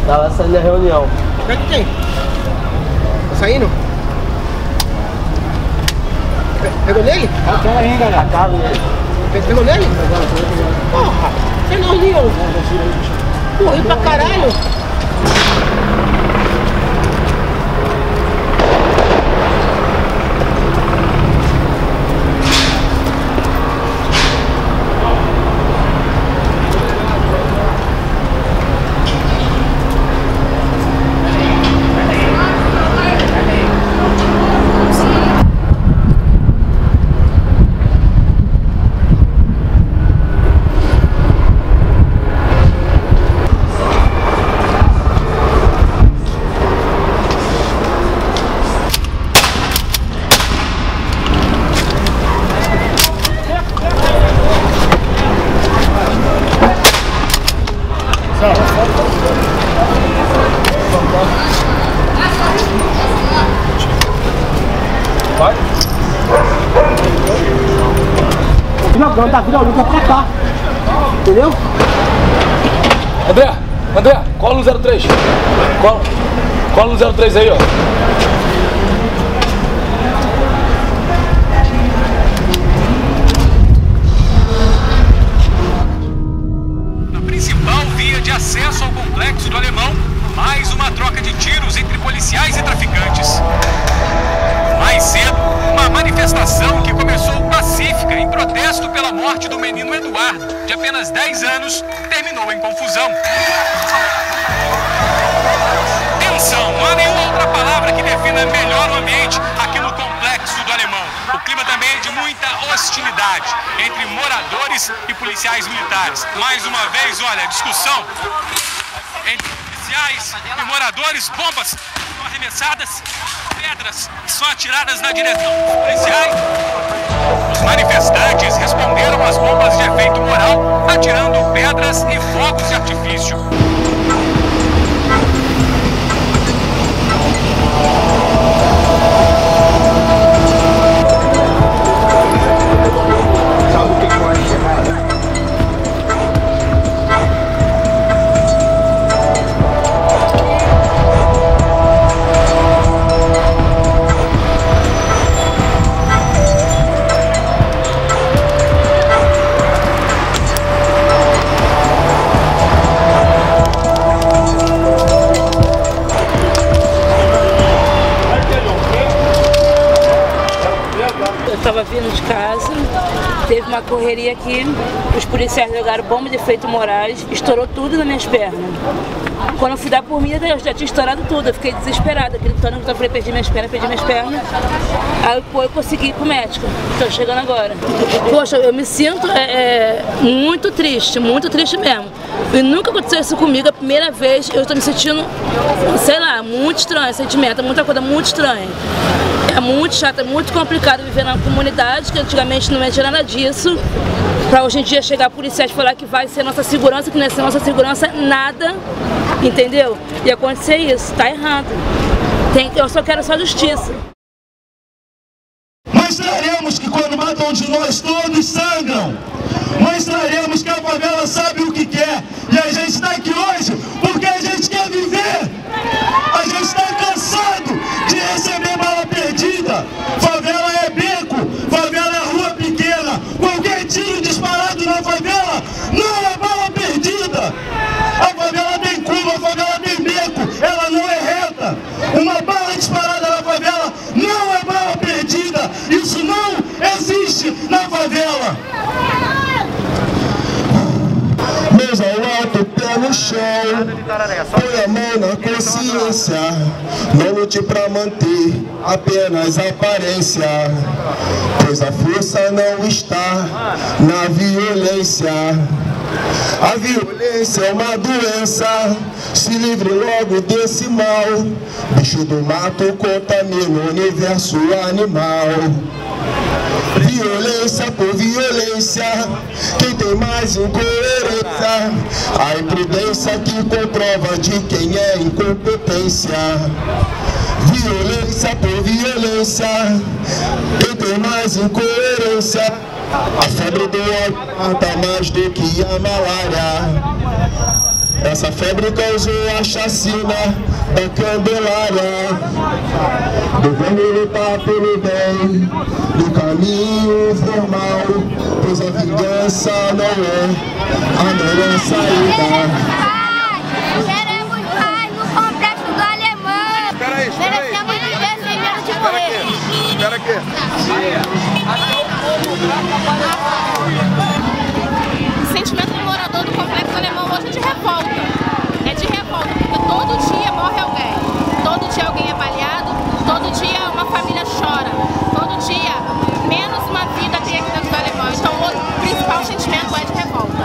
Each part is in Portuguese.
Tava saindo da reunião. O que tem? Tá saindo? Pegou nele? Acaba nele. Pegou nele? Porra, você não riu. Correu pra caralho. Vai. Jogando, tá virando pra cá. Entendeu? André, cola no 03. Cola no 03 aí, ó. Na principal via de acesso ao complexo do Alemão, mais uma troca de tiros entre policiais e traficantes. Mais cedo, uma manifestação que começou pacífica em protesto pela morte do menino Eduardo, de apenas 10 anos, terminou em confusão. Tensão, não há nenhuma outra palavra que defina melhor o ambiente aqui no complexo do Alemão. O clima também é de muita hostilidade entre moradores e policiais militares. Mais uma vez, olha, discussão entre policiais e moradores, bombas são arremessadas, pedras são atiradas na direção dos policiais. Os manifestantes responderam às bombas de efeito moral, atirando pedras e fogos de artifício. Estava vindo de casa, teve uma correria aqui, os policiais jogaram bomba de efeito Moraes, estourou tudo nas minhas pernas. Quando eu fui dar por mim, eu já tinha estourado tudo, eu fiquei desesperada, gritando, eu falei, perdi minhas pernas. Aí pô, eu consegui ir pro médico, estou chegando agora. Poxa, eu me sinto muito triste mesmo. E nunca aconteceu isso comigo, a primeira vez eu estou me sentindo, sei lá, muito estranho, sentimento, muita coisa muito estranha. É muito chato, é muito complicado viver na comunidade, que antigamente não tinha nada disso. Para hoje em dia chegar policiais e falar que vai ser nossa segurança, que não é ser nossa segurança, nada, entendeu? E acontecer isso, tá errado. Eu só quero só justiça. Mostraremos que quando matam um de nós, todos sangram. Mostraremos que a favela sabe o que quer. E a gente está aqui hoje porque a gente quer viver. A gente está cansado de receber bala perdida. Favela é beco, favela é rua pequena. Qualquer tiro disparado na favela não é bala perdida. A favela tem curva, a favela tem beco, ela não é reta. Uma bala disparada na favela não é bala perdida. Isso não existe na favela. Mãos ao alto, pé no chão, põe a mão na consciência. Não lute pra manter apenas aparência, pois a força não está na violência. A violência é uma doença, se livre logo desse mal. Bicho do mato contamina o universo animal. Violência por violência, quem tem mais incoerência? A imprudência que comprova de quem é incompetência. Violência por violência, quem tem mais incoerência? A febre do ódio mata mais do que a malária. Essa febre causou a chacina da Candelária. Devemos lutar pelo bem, no caminho formal, pois a vingança não é a melhor saída. Queremos paz no complexo do Alemão. Merecemos viver sem medo de morrer. Espera aqui. O sentimento do morador do complexo alemão hoje é de revolta. É de revolta, porque todo dia morre alguém. Todo dia alguém é baleado, todo dia uma família chora. Todo dia, menos uma vida tem aqui dentro do alemão. Então o principal sentimento é de revolta.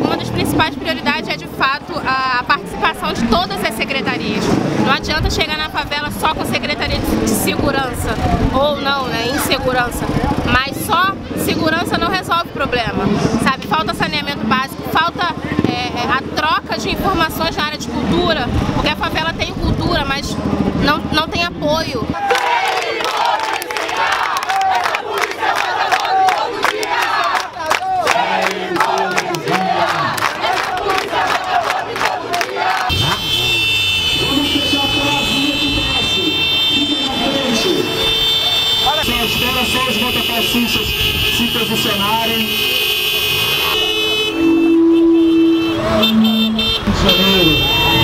Uma das principais prioridades é, de fato, a participação de todas as secretarias. Não adianta chegar na favela só com secretaria de segurança, ou não, né, insegurança. Mas só segurança não resolve o problema, sabe? Falta saneamento básico, falta a troca de informações na área de cultura, porque a favela tem cultura, mas não tem apoio. Espera só os motociclistas se posicionarem.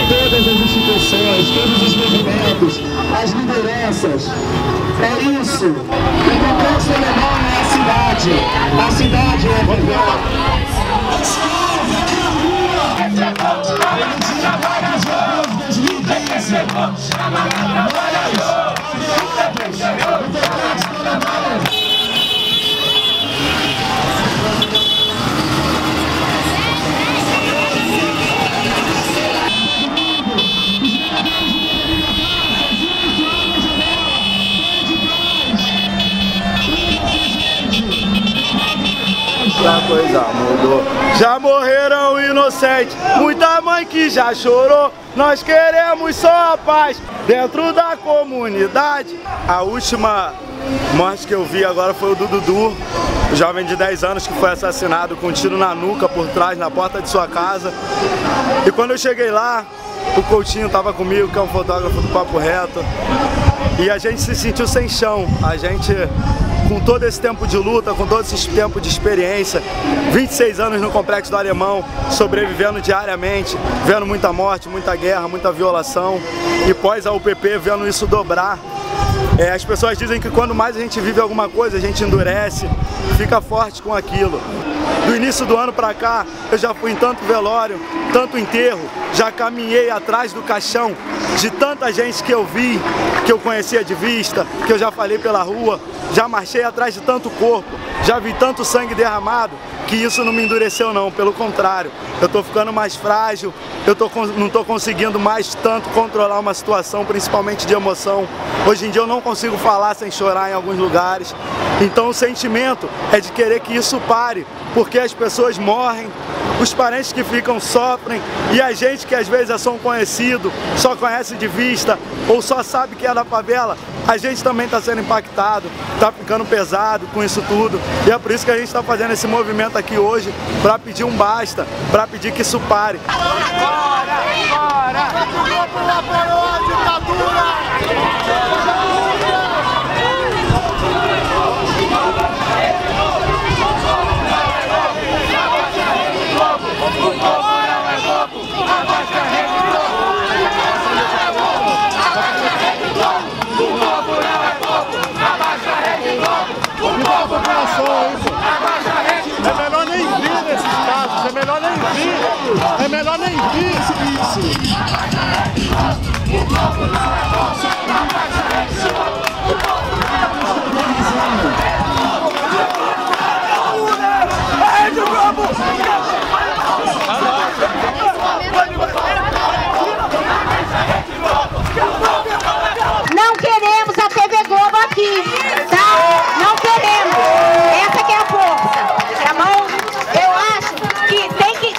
Todas as instituições, todos os movimentos, as lideranças. É isso. O complexo alemão é a cidade. A cidade é a favela. A coisa mudou. Já morreram inocentes, muita mãe que já chorou. Nós queremos só a paz dentro da comunidade. A última morte que eu vi agora foi o do Dudu, o jovem de 10 anos que foi assassinado com um tiro na nuca por trás, na porta de sua casa. E quando eu cheguei lá, o Coutinho estava comigo, que é um fotógrafo do Papo Reto, e a gente se sentiu sem chão. A gente, com todo esse tempo de luta, com todo esse tempo de experiência, 26 anos no Complexo do Alemão, sobrevivendo diariamente, vendo muita morte, muita guerra, muita violação, e pós a UPP vendo isso dobrar. As pessoas dizem que quando mais a gente vive alguma coisa, a gente endurece, fica forte com aquilo. Do início do ano pra cá, eu já fui em tanto velório, tanto enterro, já caminhei atrás do caixão de tanta gente que eu vi, que eu conhecia de vista, que eu já falei pela rua, já marchei atrás de tanto corpo, já vi tanto sangue derramado, que isso não me endureceu não, pelo contrário, eu tô ficando mais frágil, não tô conseguindo mais tanto controlar uma situação, principalmente de emoção. Hoje em dia eu não consigo falar sem chorar em alguns lugares, então o sentimento é de querer que isso pare, porque as pessoas morrem, os parentes que ficam sofrem, e a gente que às vezes é só um conhecido, só conhece de vista, ou só sabe que é da favela, a gente também está sendo impactado, está ficando pesado com isso tudo, e é por isso que a gente está fazendo esse movimento aqui hoje, para pedir um basta, para pedir que isso pare. Fora! Fora! A ditadura! É melhor nem vir nesses casos, é melhor nem vir, é melhor nem vir isso. Não queremos a TV Globo aqui, tá? Não queremos. Essa que é a força, tá bom? Eu acho que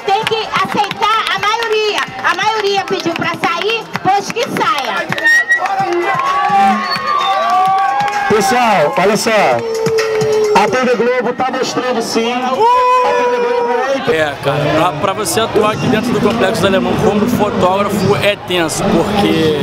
tem que aceitar a maioria. A maioria pediu pra sair, pois que saia. Pessoal, olha só. A TV Globo tá mostrando sim. A TV Globo hoje Cara, pra você atuar aqui dentro do Complexo do Alemão como fotógrafo é tenso, porque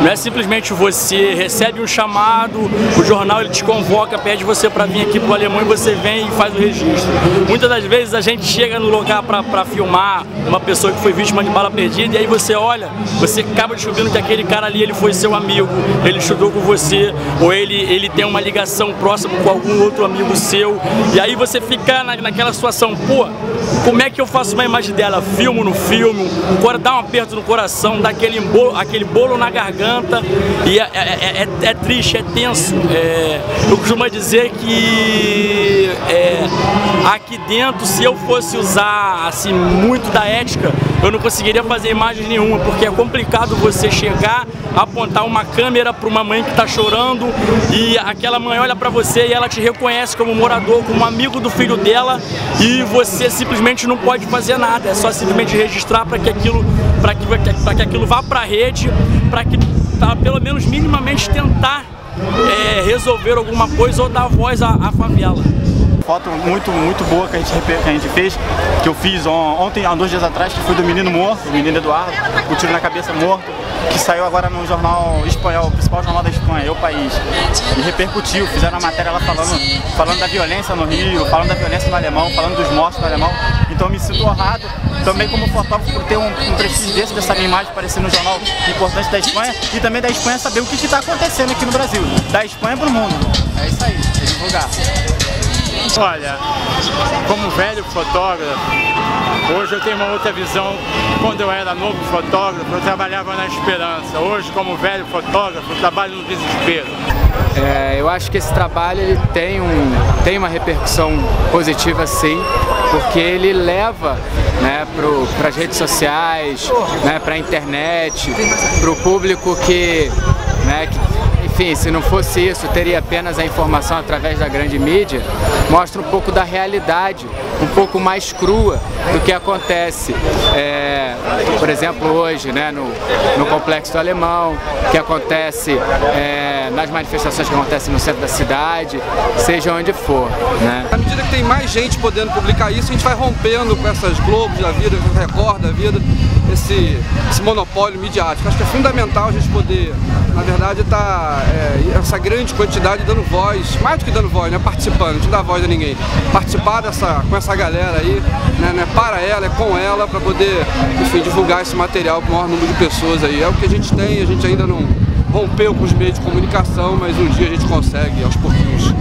não é simplesmente você recebe um chamado, o jornal ele te convoca, pede você pra vir aqui pro Alemão e você vem e faz o registro. Muitas das vezes a gente chega no lugar pra filmar uma pessoa que foi vítima de bala perdida e aí você olha, você acaba descobrindo que aquele cara ali ele foi seu amigo, ele estudou com você, ou ele tem uma ligação próxima com algum outro amigo seu, e aí você fica naquela situação, pô, como é que eu faço uma imagem dela? Filmo no filme, dá um aperto no coração, dá aquele bolo na garganta, e é triste, é tenso. Eu costumo dizer que aqui dentro, se eu fosse usar assim, muito da ética, eu não conseguiria fazer imagem nenhuma, porque é complicado você chegar, apontar uma câmera para uma mãe que está chorando e aquela mãe olha para você e ela te reconhece como morador, como amigo do filho dela, e você simplesmente não pode fazer nada, é só simplesmente registrar para que aquilo vá para a rede, para que pelo menos minimamente tentar resolver alguma coisa ou dar voz à favela. Foto muito boa que a gente fez, que eu fiz ontem, há 2 dias atrás, que foi do menino morto, o menino Eduardo, com o tiro na cabeça morto, que saiu agora no jornal espanhol, o principal jornal da Espanha, O País, e repercutiu, fizeram uma matéria lá falando da violência no Rio, falando da violência no Alemão, falando dos mortos no Alemão, então eu me sinto honrado também como fotógrafo por ter um prestígio dessa minha imagem aparecer no jornal importante da Espanha, e também da Espanha saber o que está acontecendo aqui no Brasil, da Espanha para o mundo, é isso aí, é divulgar. Olha, como velho fotógrafo, hoje eu tenho uma outra visão. Quando eu era novo fotógrafo, eu trabalhava na esperança. Hoje, como velho fotógrafo, eu trabalho no desespero. Eu acho que esse trabalho ele tem uma repercussão positiva, sim, porque ele leva, né, para as redes sociais, né, para a internet, para o público que enfim, se não fosse isso, teria apenas a informação através da grande mídia, mostra um pouco da realidade, um pouco mais crua do que acontece, por exemplo, hoje, né, no Complexo do Alemão, que acontece nas manifestações que acontecem no centro da cidade, seja onde for, né? À medida que tem mais gente podendo publicar isso, a gente vai rompendo com essas Globos da vida, com Record da vida, esse monopólio midiático. Acho que é fundamental a gente poder, na verdade, essa grande quantidade dando voz, mais do que dando voz, né, participando, a gente não dá voz a ninguém, participar com essa galera aí, né, para ela, com ela, para poder, enfim, divulgar esse material para o maior número de pessoas aí. É o que a gente tem, a gente ainda não rompeu com os meios de comunicação, mas um dia a gente consegue, aos pouquinhos.